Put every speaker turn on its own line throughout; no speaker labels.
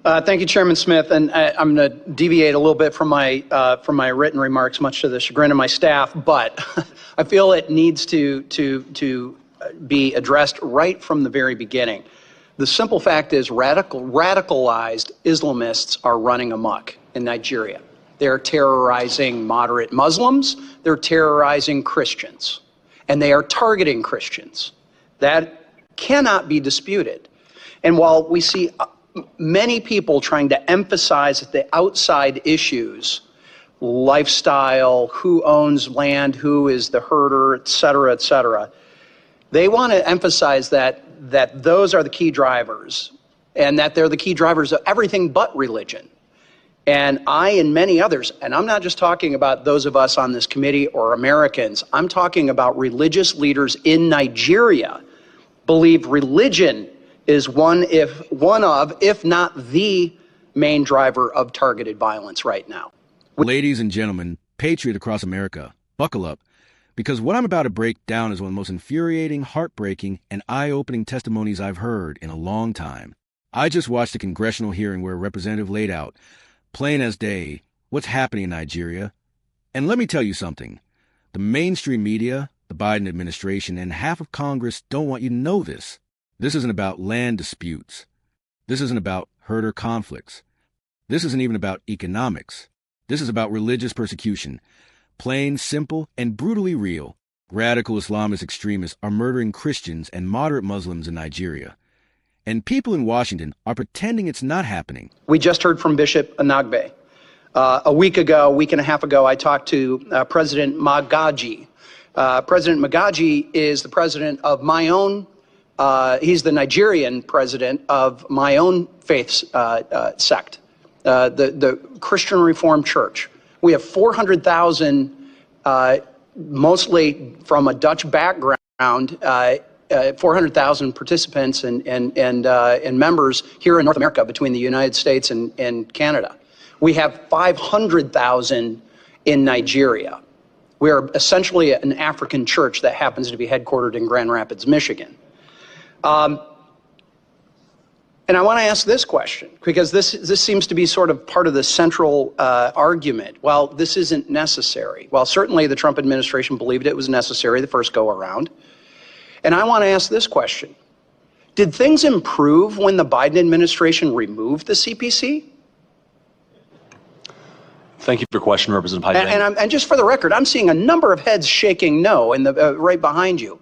Thank you, Chairman Smith. And I'm going to deviate a little bit from my written remarks, much to the chagrin of my staff, but I feel it needs to be addressed right from the very beginning. The simple fact is radicalized Islamists are running amok in Nigeria. They're terrorizing moderate Muslims. They're terrorizing Christians. And they are targeting Christians. That cannot be disputed. And while we see many people trying to emphasize the outside issues, lifestyle, who owns land, who is the herder, et cetera, they want to emphasize that those are the key drivers and that they're the key drivers of everything but religion. And I and many others, and I'm not just talking about those of us on this committee or Americans, I'm talking about religious leaders in Nigeria, believe religion is one of, if not the main driver of targeted violence right now.
Ladies and gentlemen, patriot across America, buckle up, because what I'm about to break down is one of the most infuriating, heartbreaking, and eye-opening testimonies I've heard in a long time. I just watched a congressional hearing where a representative laid out, plain as day, what's happening in Nigeria. And let me tell you something. The mainstream media, the Biden administration, and half of Congress don't want you to know this. This isn't about land disputes. This isn't about herder conflicts. This isn't even about economics. This is about religious persecution. Plain, simple, and brutally real. Radical Islamist extremists are murdering Christians and moderate Muslims in Nigeria. And people in Washington are pretending it's not happening.
We just heard from Bishop Anagbe. A week and a half ago, I talked to President Magaji. President Magaji is the president of my own he's the Nigerian president of my own faith sect, the Christian Reformed Church. We have 400,000, mostly from a Dutch background, 400,000 participants and members here in North America between the United States and Canada. We have 500,000 in Nigeria. We are essentially an African church that happens to be headquartered in Grand Rapids, Michigan. And I want to ask this question, because this seems to be sort of part of the central argument. Well, this isn't necessary. Well, certainly the Trump administration believed it was necessary the first go around. And I want to ask this question. Did things improve when the Biden administration removed the CPC?
Thank you for your question, Representative Hyde.
And just for the record, I'm seeing a number of heads shaking no in the right behind you.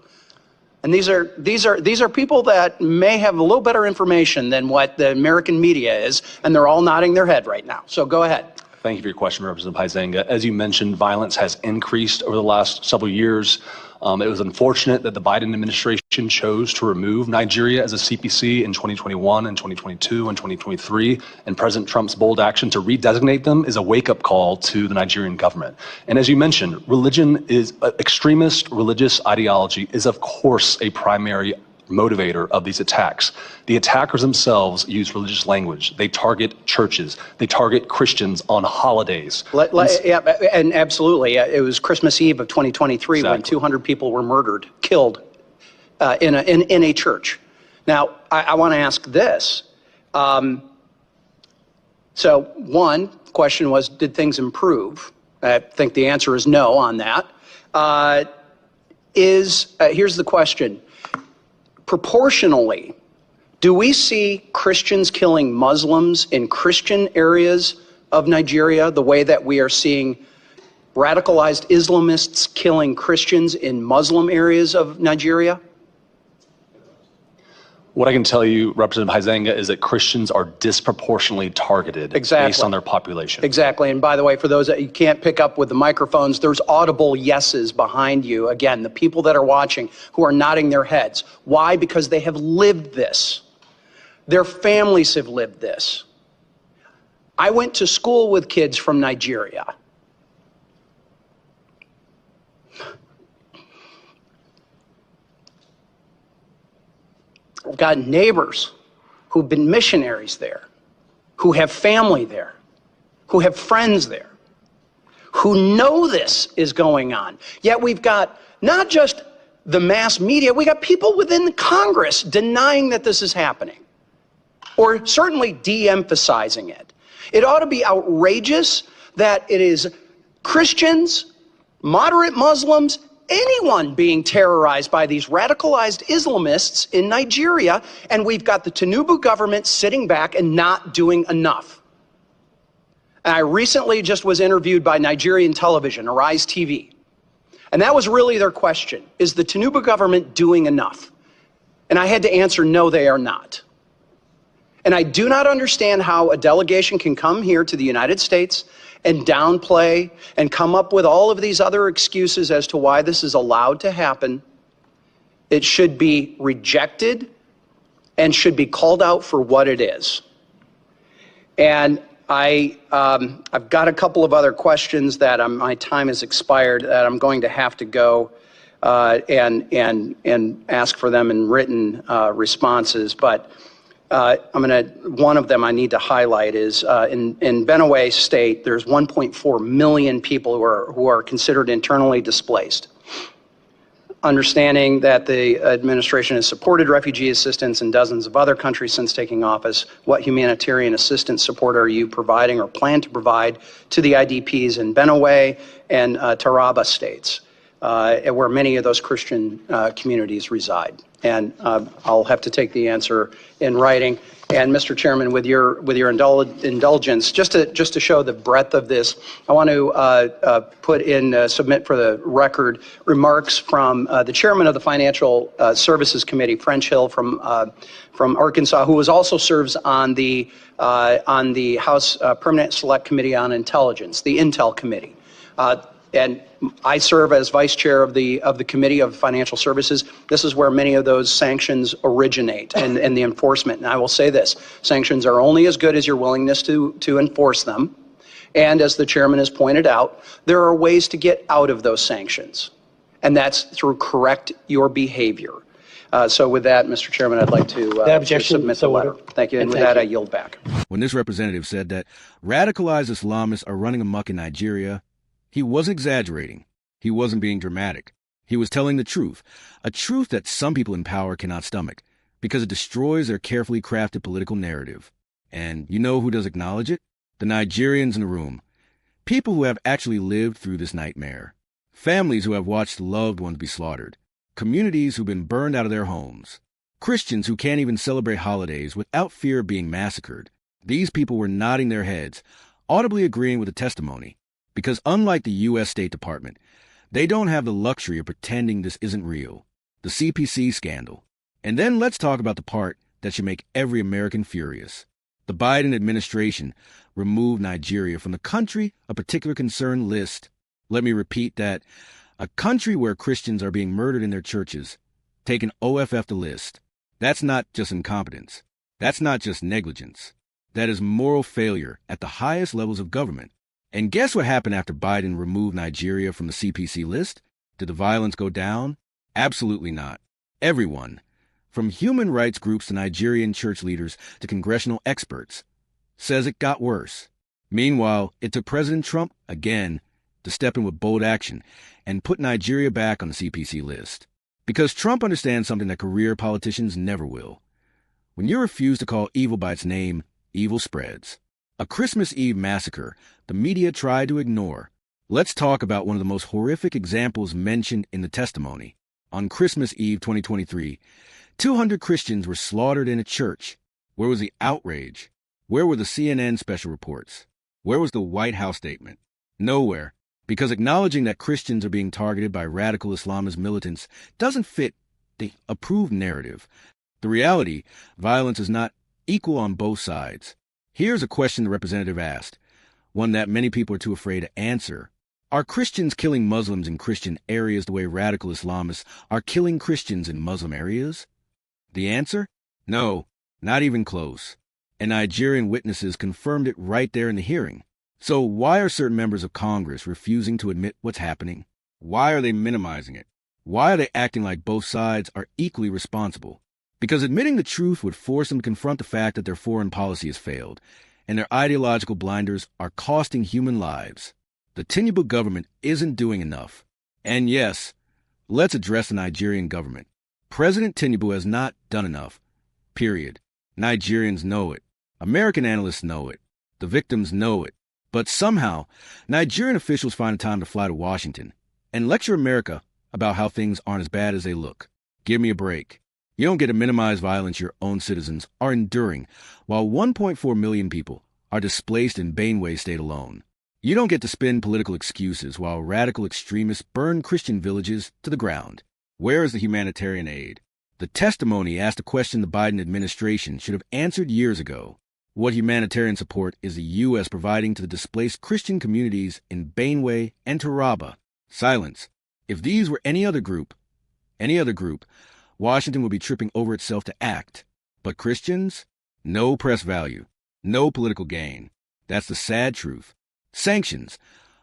And these are people that may have a little better information than what the American media is, and they're all nodding their head right now. So go ahead.
Thank you for your question, Representative Huizenga. As you mentioned, violence has increased over the last several years. It was unfortunate that the Biden administration chose to remove Nigeria as a CPC in 2021 and 2022 and 2023, and President Trump's bold action to redesignate them is a wake-up call to the Nigerian government. And as you mentioned, extremist religious ideology is, of course, a primary motivator of these attacks. The attackers themselves use religious language. They target churches. They target Christians on holidays.
Yeah, and absolutely. It was Christmas Eve of 2023 when 200 people were murdered, killed in a church. Now, I want to ask this. So one question was, did things improve? I think the answer is no on that. Here's the question. Proportionally, do we see Christians killing Muslims in Christian areas of Nigeria the way that we are seeing radicalized Islamists killing Christians in Muslim areas of Nigeria?
What I can tell you, Representative Huizenga, is that Christians are disproportionately targeted based on their population.
Exactly. And by the way, for those that you can't pick up with the microphones, there's audible yeses behind you. Again, the people that are watching who are nodding their heads. Why? Because they have lived this. Their families have lived this. I went to school with kids from Nigeria. I've got neighbors who've been missionaries there, who have family there, who have friends there, who know this is going on. Yet we've got not just the mass media, we got people within Congress denying that this is happening. or certainly de-emphasizing it. It ought to be outrageous that it is Christians, moderate Muslims, anyone being terrorized by these radicalized Islamists in Nigeria, and we've got the Tinubu government sitting back and not doing enough. And I recently just was interviewed by Nigerian television, Arise TV, and that was really their question. Is the Tinubu government doing enough? And I had to answer, no, they are not. And I do not understand how a delegation can come here to the United States and downplay and come up with all of these other excuses as to why this is allowed to happen. It should be rejected and should be called out for what it is. And I've got a couple of other questions that my time has expired that I'm going to have to go and ask for them in written responses. But one of them I need to highlight is in Benue State, there's 1.4 million people who are considered internally displaced. Understanding that the administration has supported refugee assistance in dozens of other countries since taking office, what humanitarian assistance support are you providing or plan to provide to the IDPs in Benue and Taraba states, where many of those Christian communities reside? And I'll have to take the answer in writing. And Mr. Chairman, with your indulgence, just to show the breadth of this, I want to submit for the record remarks from the chairman of the Financial Services Committee, French Hill from Arkansas, who also serves on the House Permanent Select Committee on Intelligence, the Intel Committee. And I serve as vice chair of the Committee of Financial Services. This is where many of those sanctions originate and the enforcement. And I will say this, sanctions are only as good as your willingness to enforce them. And as the chairman has pointed out, there are ways to get out of those sanctions. And that's through correct your behavior. So with that, Mr. Chairman, I'd like to submit the letter. Thank you. And with that, I yield back.
When this representative said that radicalized Islamists are running amok in Nigeria, he wasn't exaggerating. He wasn't being dramatic. He was telling the truth, a truth that some people in power cannot stomach because it destroys their carefully crafted political narrative. And you know who does acknowledge it? The Nigerians in the room. People who have actually lived through this nightmare. Families who have watched loved ones be slaughtered. Communities who've been burned out of their homes. Christians who can't even celebrate holidays without fear of being massacred. These people were nodding their heads, audibly agreeing with the testimony. Because unlike the U.S. State Department, they don't have the luxury of pretending this isn't real. The CPC scandal. And then let's talk about the part that should make every American furious. The Biden administration removed Nigeria from the country of particular concern list. Let me repeat that. A country where Christians are being murdered in their churches. Taken OFF the list. That's not just incompetence. That's not just negligence. That is moral failure at the highest levels of government. And guess what happened after Biden removed Nigeria from the CPC list? Did the violence go down? Absolutely not. Everyone, from human rights groups to Nigerian church leaders to congressional experts, says it got worse. Meanwhile, it took President Trump, again, to step in with bold action and put Nigeria back on the CPC list. Because Trump understands something that career politicians never will. When you refuse to call evil by its name, evil spreads. A Christmas Eve massacre the media tried to ignore. Let's talk about one of the most horrific examples mentioned in the testimony. On Christmas Eve 2023, 200 Christians were slaughtered in a church. Where was the outrage? Where were the CNN special reports? Where was the White House statement? Nowhere, because acknowledging that Christians are being targeted by radical Islamist militants doesn't fit the approved narrative. The reality, violence is not equal on both sides. Here's a question the representative asked, one that many people are too afraid to answer. Are Christians killing Muslims in Christian areas the way radical Islamists are killing Christians in Muslim areas? The answer? No, not even close. And Nigerian witnesses confirmed it right there in the hearing. So why are certain members of Congress refusing to admit what's happening? Why are they minimizing it? Why are they acting like both sides are equally responsible? Because admitting the truth would force them to confront the fact that their foreign policy has failed, and their ideological blinders are costing human lives. The Tinubu government isn't doing enough. And yes, let's address the Nigerian government. President Tinubu has not done enough. Period. Nigerians know it. American analysts know it. The victims know it. But somehow, Nigerian officials find time to fly to Washington and lecture America about how things aren't as bad as they look. Give me a break. You don't get to minimize violence your own citizens are enduring, while 1.4 million people are displaced in Benue state alone. You don't get to spin political excuses while radical extremists burn Christian villages to the ground. Where is the humanitarian aid? The testimony asked a question the Biden administration should have answered years ago. What humanitarian support is the U.S. providing to the displaced Christian communities in Benue and Taraba? Silence. If these were any other group, Washington would be tripping over itself to act. But Christians? No press value. No political gain. That's the sad truth. Sanctions.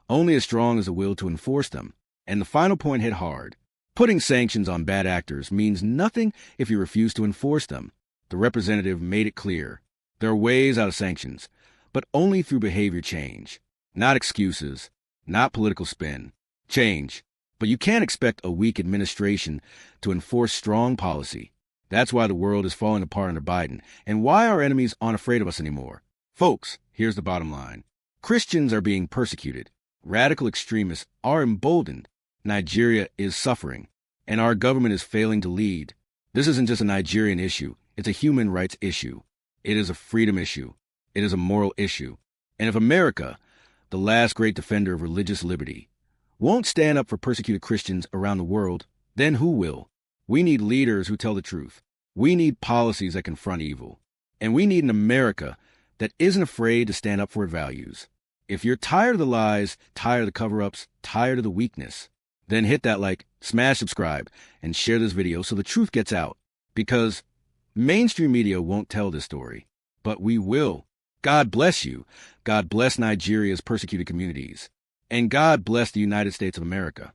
Only as strong as the will to enforce them. And the final point hit hard. Putting sanctions on bad actors means nothing if you refuse to enforce them. The representative made it clear. There are ways out of sanctions, but only through behavior change. Not excuses, not political spin. Change. But you can't expect a weak administration to enforce strong policy. That's why the world is falling apart under Biden, and why our enemies aren't afraid of us anymore. Folks, here's the bottom line. Christians are being persecuted. Radical extremists are emboldened. Nigeria is suffering, and our government is failing to lead. This isn't just a Nigerian issue. It's a human rights issue. It is a freedom issue. It is a moral issue. And if America, the last great defender of religious liberty, won't stand up for persecuted Christians around the world, then who will? We need leaders who tell the truth. We need policies that confront evil. And we need an America that isn't afraid to stand up for its values. If you're tired of the lies, tired of the cover-ups, tired of the weakness, then hit that like, smash subscribe, and share this video so the truth gets out. Because mainstream media won't tell this story, but we will. God bless you. God bless Nigeria's persecuted communities. And God bless the United States of America.